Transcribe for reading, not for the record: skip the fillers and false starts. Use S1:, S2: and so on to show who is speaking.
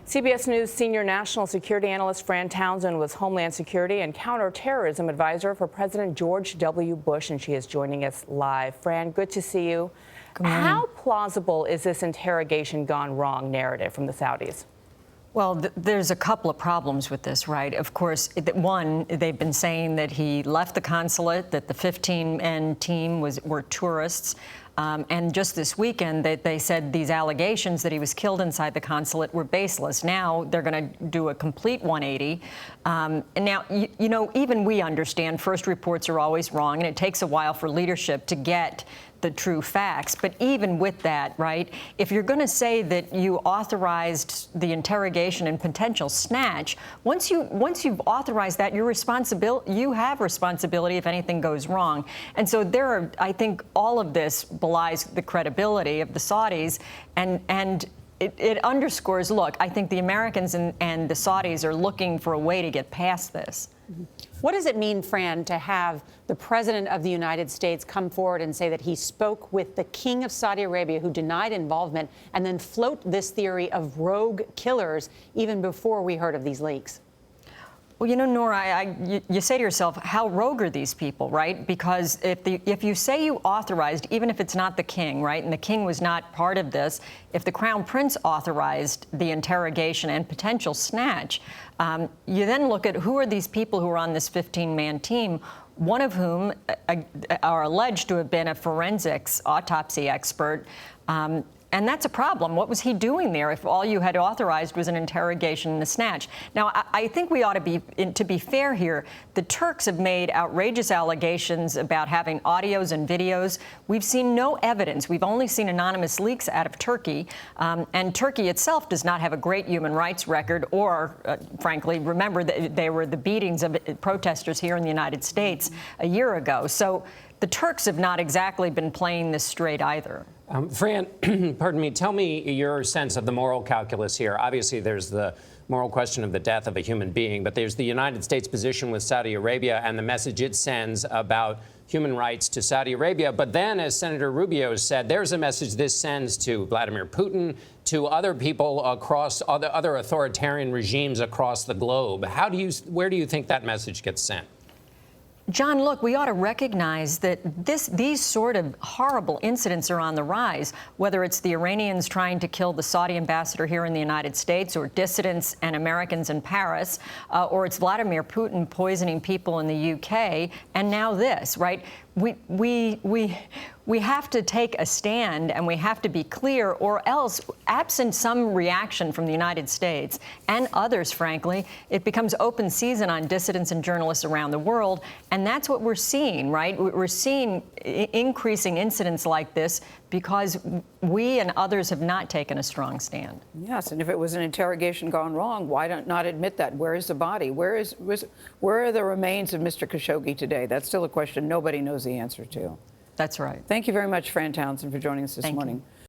S1: CBS News senior national security analyst Fran Townsend was Homeland Security and counterterrorism advisor for President George W. Bush, and she is joining us live. Fran, good to see you. How plausible is this interrogation gone wrong narrative from the Saudis?
S2: Well, there's a couple of problems with this, right? Of course, one, they've been saying that he left the consulate, that the 15-man team were tourists. And just this weekend, they said these allegations that he was killed inside the consulate were baseless. Now they're going to do a complete 180. And now, you know, even we understand first reports are always wrong, and it takes a while for leadership to get the true facts. But even with that, right, if you're going to say that you authorized the interrogation and potential snatch, once you've authorized that, you have responsibility if anything goes wrong. And so I think all of this belies the credibility of the Saudis, and it underscores, look, I think the Americans and the Saudis are looking for a way to get past this.
S3: What does it mean, Fran, to have the President of the United States come forward and say that he spoke with the King of Saudi Arabia, who denied involvement, and then float this theory of killers even before we heard of these leaks?
S2: Well, you know, Norah, you say to yourself, how rogue are these people, right? Because if you say you authorized, even if it's not the king, right, and the king was not part of this, if the crown prince authorized the interrogation and potential snatch, you then look at who are these people who are on this 15-man team, one of whom are alleged to have been a forensics autopsy expert. And that's a problem. What was he doing there if all you had authorized was an interrogation and a snatch? Now, I think we ought to be fair here, the Turks have made outrageous allegations about having audios and videos. We've seen no evidence. We've only seen anonymous leaks out of Turkey. And Turkey itself does not have a great human rights record or, frankly, remember that they were the beatings of protesters here in the United States a year ago. So the Turks have not exactly been playing this straight either.
S4: Fran, pardon me, tell me your sense of the moral calculus here. Obviously, there's the moral question of the death of a human being, but there's the United States position with Saudi Arabia and the message it sends about human rights to Saudi Arabia. But then, as Senator Rubio said, there's a message this sends to Vladimir Putin, to other people across other authoritarian regimes across the globe. Where do you think that message gets sent?
S2: John, look, we ought to recognize that these sort of horrible incidents are on the rise, whether it's the Iranians trying to kill the Saudi ambassador here in the United States, or dissidents and Americans in Paris, or it's Vladimir Putin poisoning people in the UK, and now this, right? We have to take a stand, and we have to be clear, or else, absent some reaction from the United States and others, frankly, it becomes open season on dissidents and journalists around the world. And that's what we're seeing, right? We're seeing increasing incidents like this because we and others have not taken a strong stand.
S5: Yes, and if it was an interrogation gone wrong, why not admit that? Where is the body? Where are the remains of Mr. Khashoggi today? That's still a question nobody knows the answer to.
S2: That's right.
S5: Thank you very much, Fran Townsend, for joining us this morning.